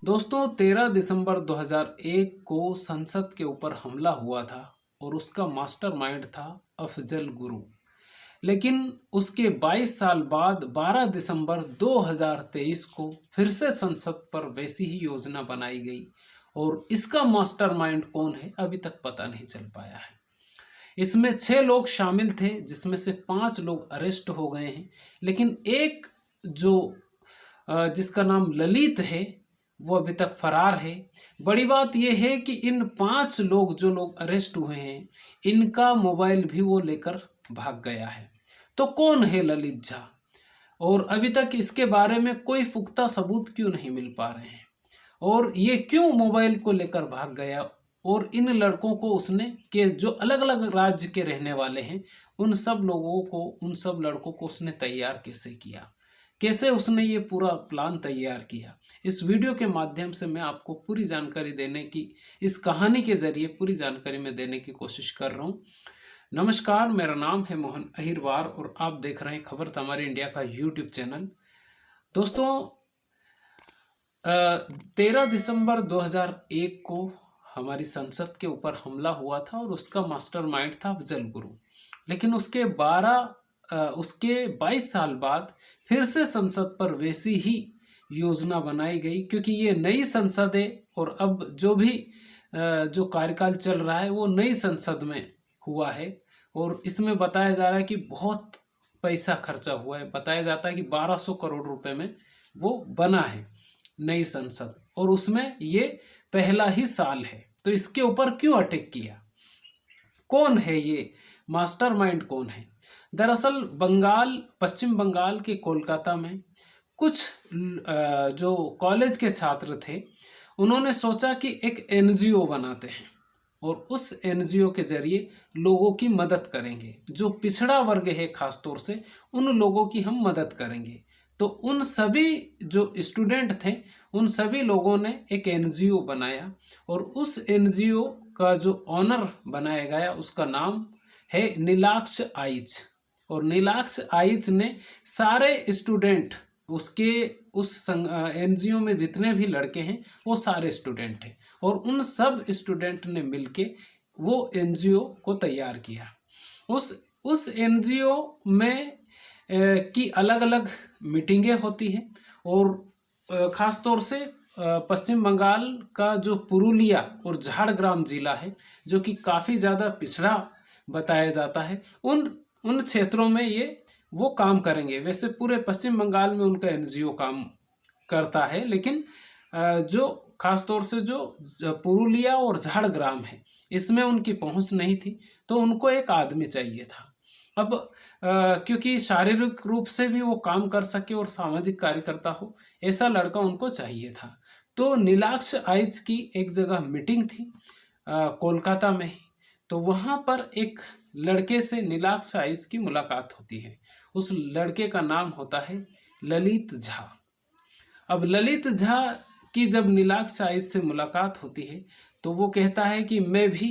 दोस्तों 13 दिसंबर 2001 को संसद के ऊपर हमला हुआ था और उसका मास्टरमाइंड था अफजल गुरु। लेकिन उसके 22 साल बाद 12 दिसंबर 2023 को फिर से संसद पर वैसी ही योजना बनाई गई और इसका मास्टरमाइंड कौन है अभी तक पता नहीं चल पाया है। इसमें 6 लोग शामिल थे जिसमें से 5 लोग अरेस्ट हो गए हैं, लेकिन एक जो जिसका नाम ललित है वो अभी तक फरार है। बड़ी बात यह है कि इन 5 लोग जो लोग अरेस्ट हुए हैं इनका मोबाइल भी वो लेकर भाग गया है। तो कौन है ललित झा और अभी तक इसके बारे में कोई पुख्ता सबूत क्यों नहीं मिल पा रहे हैं और ये क्यों मोबाइल को लेकर भाग गया और इन लड़कों को उसने के जो अलग अलग राज्य के रहने वाले हैं उन सब लड़कों को उसने तैयार कैसे किया, कैसे उसने ये पूरा प्लान तैयार किया। इस वीडियो के माध्यम से मैं आपको पूरी जानकारी देने की, इस कहानी के जरिए पूरी जानकारी मैं देने की कोशिश कर रहा हूँ। नमस्कार, मेरा नाम है मोहन अहिरवार और आप देख रहे हैं खबर तमारी इंडिया का यूट्यूब चैनल। दोस्तों 13 दिसंबर 2001 को हमारी संसद के ऊपर हमला हुआ था और उसका मास्टरमाइंड था अफजल गुरु। लेकिन उसके 22 साल बाद फिर से संसद पर वैसी ही योजना बनाई गई, क्योंकि ये नई संसद है और अब जो कार्यकाल चल रहा है वो नई संसद में हुआ है और इसमें बताया जा रहा है कि बहुत पैसा खर्चा हुआ है। बताया जाता है कि 1200 करोड़ रुपए में वो बना है नई संसद और उसमें ये पहला ही साल है। तो इसके ऊपर क्यों अटैक किया, कौन है ये मास्टरमाइंड कौन है? दरअसल पश्चिम बंगाल के कोलकाता में कुछ जो कॉलेज के छात्र थे उन्होंने सोचा कि एक एनजीओ बनाते हैं और उस एनजीओ के जरिए लोगों की मदद करेंगे। जो पिछड़ा वर्ग है खास तौर से उन लोगों की हम मदद करेंगे। तो उन सभी जो स्टूडेंट थे उन सभी लोगों ने एक एनजीओ बनाया और उस एनजीओ का जो ऑनर बनाया गया उसका नाम है नीलाक्ष आइच। और नीलाक्ष आइच ने सारे स्टूडेंट उसके उस एनजीओ में जितने भी लड़के हैं वो सारे स्टूडेंट हैं और उन सब स्टूडेंट ने मिलके वो एनजीओ को तैयार किया। उस एनजीओ में की अलग अलग मीटिंगें होती हैं और ख़ास तौर से पश्चिम बंगाल का जो पुरुलिया और झाड़ग्राम जिला है जो कि काफ़ी ज़्यादा पिछड़ा बताया जाता है, उन क्षेत्रों में ये वो काम करेंगे। वैसे पूरे पश्चिम बंगाल में उनका एनजीओ काम करता है, लेकिन जो खास तौर से जो पुरुलिया और झाड़ग्राम है इसमें उनकी पहुंच नहीं थी, तो उनको एक आदमी चाहिए था। अब क्योंकि शारीरिक रूप से भी वो काम कर सके और सामाजिक कार्यकर्ता हो ऐसा लड़का उनको चाहिए था। तो नीलाक्ष आइच की एक जगह मीटिंग थी कोलकाता में ही। तो वहाँ पर एक लड़के से नीलाक्ष आइच की मुलाकात होती है। उस लड़के का नाम होता है ललित झा। अब ललित झा की जब नीलाक्ष आइच से मुलाकात होती है तो वो कहता है कि मैं भी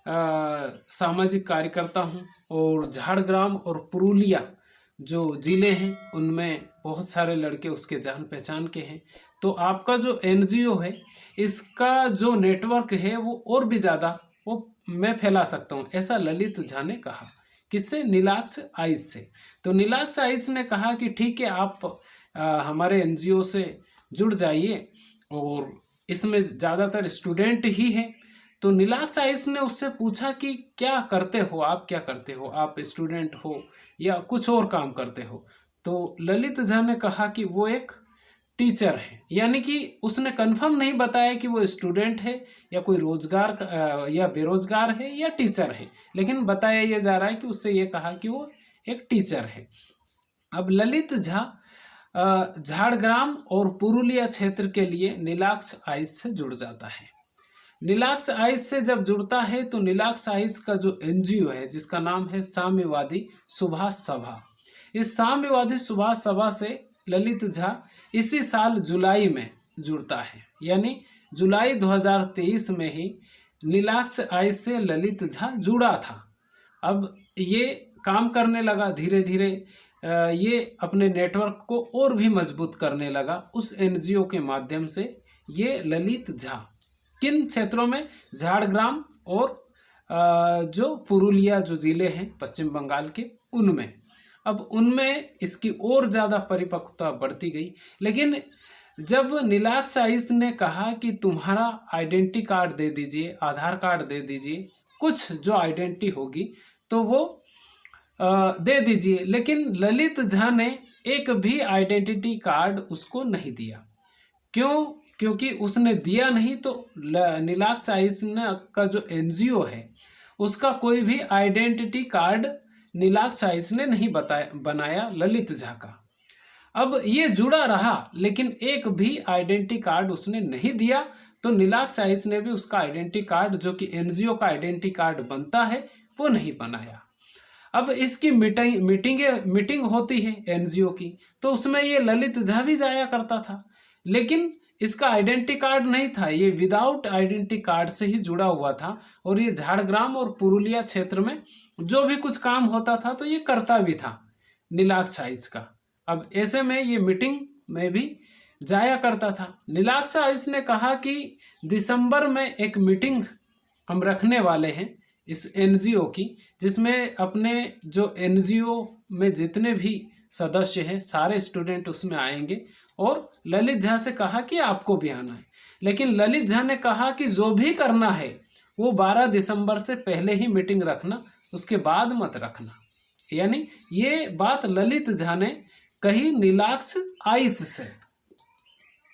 सामाजिक कार्यकर्ता हूँ और झाड़ग्राम और पुरुलिया जो ज़िले हैं उनमें बहुत सारे लड़के उसके जान पहचान के हैं, तो आपका जो एनजीओ है इसका जो नेटवर्क है वो और भी ज़्यादा वो मैं फैला सकता हूँ, ऐसा ललित झा ने कहा। किससे? नीलाक्ष आइच से। तो नीलाक्ष आइच ने कहा कि ठीक है, आप हमारे एनजीओ से जुड़ जाइए और इसमें ज़्यादातर स्टूडेंट ही हैं। तो नीलाक्ष आइच ने उससे पूछा कि क्या करते हो आप, क्या करते हो आप, स्टूडेंट हो या कुछ और काम करते हो? तो ललित झा ने कहा कि वो एक टीचर है, यानी कि उसने कंफर्म नहीं बताया कि वो स्टूडेंट है या कोई रोजगार या बेरोजगार है या टीचर है, लेकिन बताया ये जा रहा है कि उससे ये कहा कि वो एक टीचर है। अब ललित झा झाड़ग्राम और पुरुलिया क्षेत्र के लिए नीलाक्ष आइच से जुड़ जाता है। नीलाक्ष आइच से जब जुड़ता है तो नीलाक्ष आइच का जो एनजीओ है जिसका नाम है साम्यवादी सुभाष सभा, इस साम्यवादी सुभाष सभा से ललित झा इसी साल जुलाई में जुड़ता है। यानी जुलाई 2023 में ही नीलाक्ष आइच से ललित झा जुड़ा था। अब ये काम करने लगा, धीरे धीरे ये अपने नेटवर्क को और भी मजबूत करने लगा उस एनजीओ के माध्यम से ये ललित झा। किन क्षेत्रों में? झाड़ग्राम और जो पुरुलिया जो जिले हैं पश्चिम बंगाल के, उनमें। अब उनमें इसकी और ज़्यादा परिपक्वता बढ़ती गई। लेकिन जब नीलाक्ष आइस ने कहा कि तुम्हारा आइडेंटिटी कार्ड दे दीजिए, आधार कार्ड दे दीजिए, कुछ जो आइडेंटिटी होगी तो वो दे दीजिए, लेकिन ललित झा ने एक भी आइडेंटिटी कार्ड उसको नहीं दिया। क्यों? क्योंकि उसने दिया नहीं तो नीलाक्ष आइस ने का जो एनजीओ है उसका कोई भी आइडेंटिटी कार्ड नीलाक्ष आइस ने नहीं बनाया ललित झा का। अब ये जुड़ा रहा, लेकिन एक भी आइडेंटिटी कार्ड उसने नहीं दिया, तो नीलाक्ष आइस ने भी उसका आइडेंटिटी कार्ड, जो कि एनजीओ का आइडेंटिटी कार्ड बनता है, वो नहीं बनाया। अब इसकी मीटिंग होती है एनजीओ की, तो उसमें ये ललित झा भी जाया करता था, लेकिन इसका आइडेंटिटी कार्ड नहीं था, ये विदाउट आइडेंटिटी कार्ड से ही जुड़ा हुआ था। और ये झाड़ग्राम और पुरुलिया क्षेत्र में जो भी कुछ काम होता था तो ये करता भी था नीलाक्ष आइस का। अब ऐसे में ये मीटिंग में भी जाया करता था। नीलाक्ष आइस ने कहा कि दिसंबर में एक मीटिंग हम रखने वाले हैं इस एनजीओ की, जिसमें अपने जो एनजीओ में जितने भी सदस्य हैं सारे स्टूडेंट उसमें आएंगे, और ललित झा से कहा कि आपको भी आना है। लेकिन ललित झा ने कहा कि जो भी करना है वो 12 दिसंबर से पहले ही मीटिंग रखना, उसके बाद मत रखना। यानी ये बात ललित झा ने कही नीलाक्ष आइस से।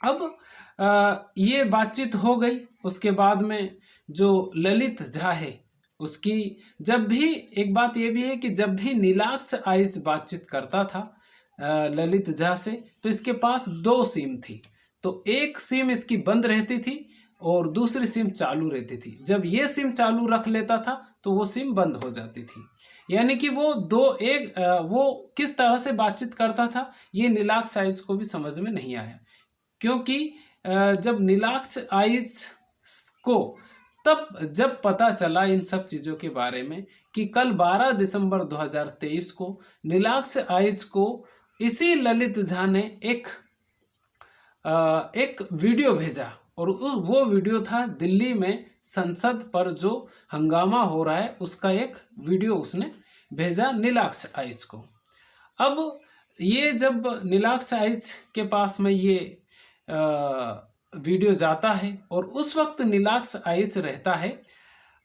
अब ये बातचीत हो गई। उसके बाद में जो ललित झा है उसकी, जब भी एक बात ये भी है कि जब भी नीलाक्ष आइस बातचीत करता था ललित झा से, तो इसके पास 2 सिम थी। तो एक सिम इसकी बंद रहती थी और दूसरी सिम चालू रहती थी। जब ये सिम चालू रख लेता था तो वो सिम बंद हो जाती थी। यानी कि वो वो किस तरह से बातचीत करता था ये नीलाक्ष आइस को भी समझ में नहीं आया। क्योंकि जब नीलाक्ष आइस को तब जब पता चला इन सब चीज़ों के बारे में कि कल 12 दिसंबर 2023 को नीलाक्ष आइस को इसी ललित झा ने एक वीडियो भेजा, और वो वीडियो था दिल्ली में संसद पर जो हंगामा हो रहा है उसका एक वीडियो उसने भेजा नीलाक्ष आइस को। अब ये जब नीलाक्ष आइस के पास में ये वीडियो जाता है, और उस वक्त नीलाक्ष आइस रहता है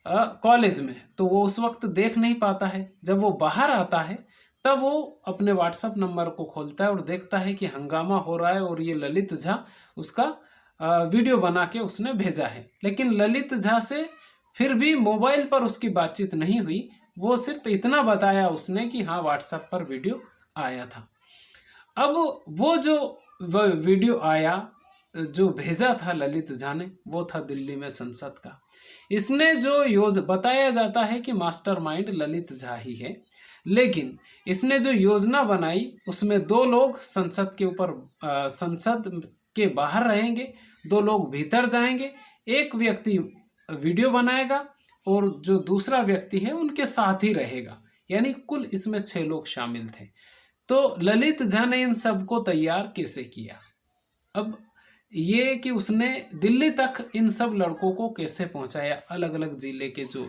कॉलेज में, तो वो उस वक्त देख नहीं पाता है। जब वो बाहर आता है तब वो अपने व्हाट्सएप नंबर को खोलता है और देखता है कि हंगामा हो रहा है और ये ललित झा उसका वीडियो बना के उसने भेजा है। लेकिन ललित झा से फिर भी मोबाइल पर उसकी बातचीत नहीं हुई, वो सिर्फ इतना बताया उसने कि हाँ व्हाट्सएप पर वीडियो आया था। अब वो जो वीडियो आया जो भेजा था ललित झा ने, वो था दिल्ली में संसद का। इसने जो बताया जाता है कि मास्टरमाइंड ललित झा ही है, लेकिन इसने जो योजना बनाई उसमें 2 लोग संसद के ऊपर संसद के बाहर रहेंगे, 2 लोग भीतर जाएंगे, एक व्यक्ति वीडियो बनाएगा और जो दूसरा व्यक्ति है उनके साथ ही रहेगा। यानी कुल इसमें 6 लोग शामिल थे। तो ललित झा ने इन सबको तैयार कैसे किया? अब ये कि उसने दिल्ली तक इन सब लड़कों को कैसे पहुंचाया, अलग अलग जिले के जो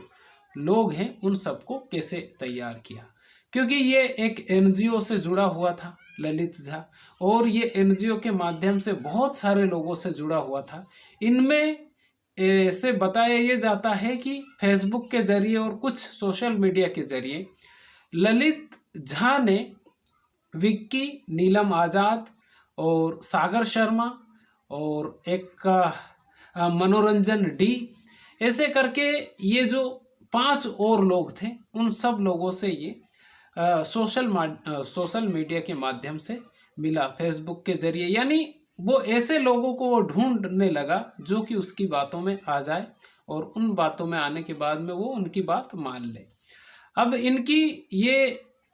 लोग हैं उन सबको कैसे तैयार किया, क्योंकि ये एक एनजीओ से जुड़ा हुआ था ललित झा, और ये एनजीओ के माध्यम से बहुत सारे लोगों से जुड़ा हुआ था। इनमें से बताया ये जाता है कि फेसबुक के जरिए और कुछ सोशल मीडिया के जरिए ललित झा ने विक्की, नीलम आज़ाद और सागर शर्मा और एक मनोरंजन डी, ऐसे करके ये जो 5 और लोग थे उन सब लोगों से ये सोशल मीडिया के माध्यम से मिला, फेसबुक के जरिए। यानी वो ऐसे लोगों को वो ढूंढने लगा जो कि उसकी बातों में आ जाए, और उन बातों में आने के बाद में वो उनकी बात मान ले। अब इनकी ये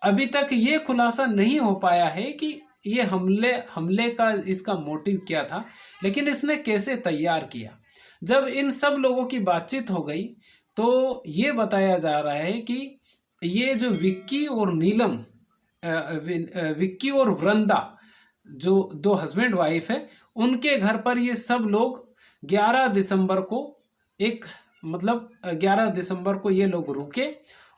अभी तक ये खुलासा नहीं हो पाया है कि ये हमले का इसका मोटिव क्या था, लेकिन इसने कैसे तैयार किया। जब इन सब लोगों की बातचीत हो गई तो ये बताया जा रहा है कि ये जो विक्की और नीलम, विक्की और वृंदा जो 2 हस्बैंड वाइफ है, उनके घर पर ये सब लोग 11 दिसंबर को एक मतलब 11 दिसंबर को ये लोग रुके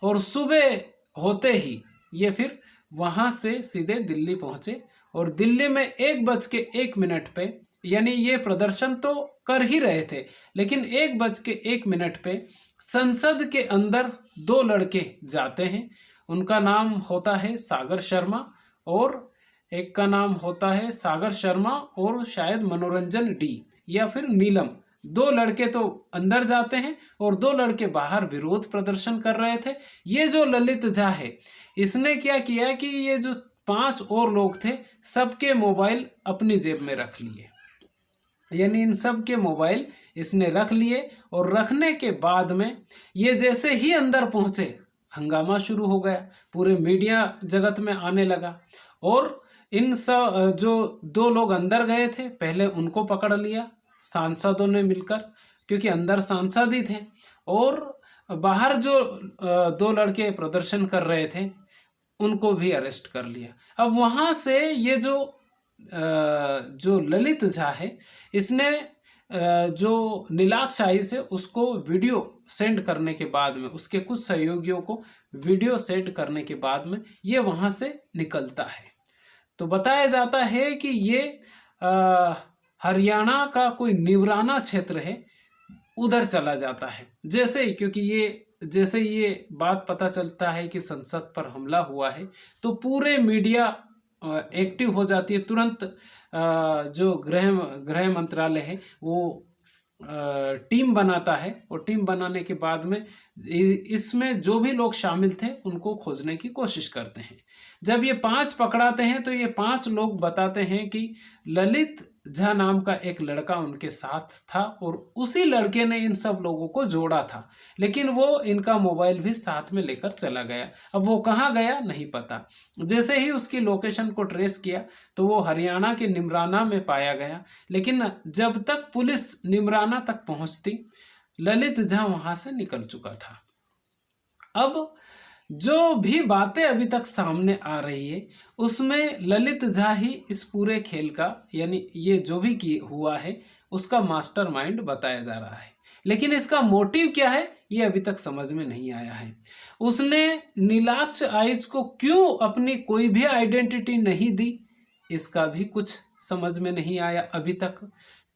और सुबह होते ही ये फिर वहाँ से सीधे दिल्ली पहुँचे और दिल्ली में 1:01 पे, यानी ये प्रदर्शन तो कर ही रहे थे, लेकिन 1:01 पे संसद के अंदर 2 लड़के जाते हैं। उनका नाम होता है सागर शर्मा और एक का नाम होता है सागर शर्मा और शायद मनोरंजन डी या फिर नीलम। 2 लड़के तो अंदर जाते हैं और 2 लड़के बाहर विरोध प्रदर्शन कर रहे थे। ये जो ललित झा है, इसने क्या किया कि ये जो 5 और लोग थे, सबके मोबाइल अपनी जेब में रख लिए, यानी इन सब के मोबाइल इसने रख लिए। और रखने के बाद में ये जैसे ही अंदर पहुंचे, हंगामा शुरू हो गया, पूरे मीडिया जगत में आने लगा। और इन सब जो 2 लोग अंदर गए थे, पहले उनको पकड़ लिया सांसदों ने मिलकर, क्योंकि अंदर सांसद ही थे। और बाहर जो 2 लड़के प्रदर्शन कर रहे थे, उनको भी अरेस्ट कर लिया। अब वहाँ से ये जो ललित झा है, इसने जो नीलाक्ष आइस है उसको वीडियो सेंड करने के बाद में, उसके कुछ सहयोगियों को वीडियो सेंड करने के बाद में ये वहाँ से निकलता है। तो बताया जाता है कि ये हरियाणा का कोई निवराना क्षेत्र है, उधर चला जाता है। जैसे ही, क्योंकि ये बात पता चलता है कि संसद पर हमला हुआ है, तो पूरे मीडिया एक्टिव हो जाती है तुरंत। जो गृह मंत्रालय है वो टीम बनाता है और टीम बनाने के बाद में इसमें जो भी लोग शामिल थे उनको खोजने की कोशिश करते हैं। जब ये 5 पकड़ाते हैं तो ये 5 लोग बताते हैं कि ललित झा नाम का एक लड़का उनके साथ था और उसी लड़के ने इन सब लोगों को जोड़ा था, लेकिन वो इनका मोबाइल भी साथ में लेकर चला गया। अब वो कहाँ गया नहीं पता। जैसे ही उसकी लोकेशन को ट्रेस किया तो वो हरियाणा के निमराना में पाया गया, लेकिन जब तक पुलिस निमराना तक पहुंचती, ललित झा वहां से निकल चुका था। अब जो भी बातें अभी तक सामने आ रही है उसमें ललित झा ही इस पूरे खेल का, यानी ये जो भी हुआ है उसका मास्टरमाइंड बताया जा रहा है। लेकिन इसका मोटिव क्या है ये अभी तक समझ में नहीं आया है। उसने नीलाक्ष आइस को क्यों अपनी कोई भी आइडेंटिटी नहीं दी, इसका भी कुछ समझ में नहीं आया अभी तक।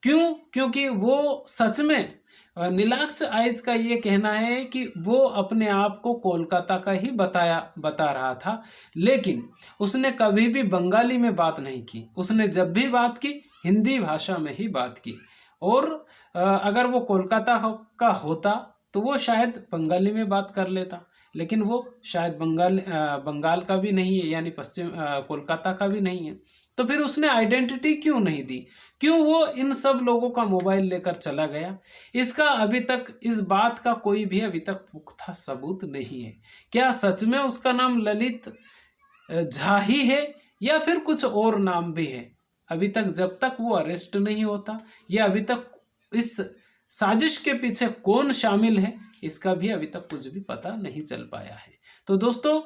क्यों? क्योंकि वो सच में, नीलाक्ष आइस का ये कहना है कि वो अपने आप को कोलकाता का ही बता रहा था, लेकिन उसने कभी भी बंगाली में बात नहीं की। उसने जब भी बात की हिंदी भाषा में ही बात की। और अगर वो कोलकाता का होता तो वो शायद बंगाली में बात कर लेता, लेकिन वो शायद बंगाल का भी नहीं है, यानी पश्चिम कोलकाता का भी नहीं है। तो फिर उसने आइडेंटिटी क्यों नहीं दी? क्यों वो इन सब लोगों का मोबाइल लेकर चला गया? इसका अभी तक, इस बात का कोई भी अभी तक पुख्ता सबूत नहीं है। क्या सच में उसका नाम ललित झा ही है या फिर कुछ और नाम भी है? अभी तक जब तक वो अरेस्ट नहीं होता, या अभी तक इस साजिश के पीछे कौन शामिल है, इसका भी अभी तक कुछ भी पता नहीं चल पाया है। तो दोस्तों,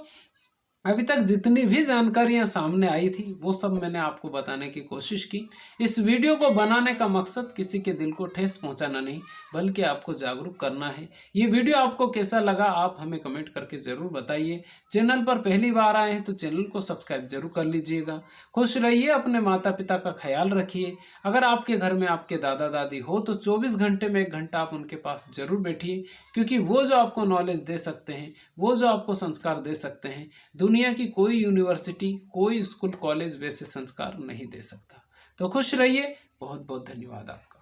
अभी तक जितनी भी जानकारियां सामने आई थी वो सब मैंने आपको बताने की कोशिश की। इस वीडियो को बनाने का मकसद किसी के दिल को ठेस पहुंचाना नहीं, बल्कि आपको जागरूक करना है। ये वीडियो आपको कैसा लगा आप हमें कमेंट करके ज़रूर बताइए। चैनल पर पहली बार आए हैं तो चैनल को सब्सक्राइब जरूर कर लीजिएगा। खुश रहिए, अपने माता पिता का ख्याल रखिए। अगर आपके घर में आपके दादा दादी हो तो 24 घंटे में 1 घंटा आप उनके पास जरूर बैठिए, क्योंकि वो जो आपको नॉलेज दे सकते हैं, वो जो आपको संस्कार दे सकते हैं, दुनिया की कोई यूनिवर्सिटी, कोई स्कूल, कॉलेज वैसे संस्कार नहीं दे सकता। तो खुश रहिए। बहुत बहुत धन्यवाद आपका।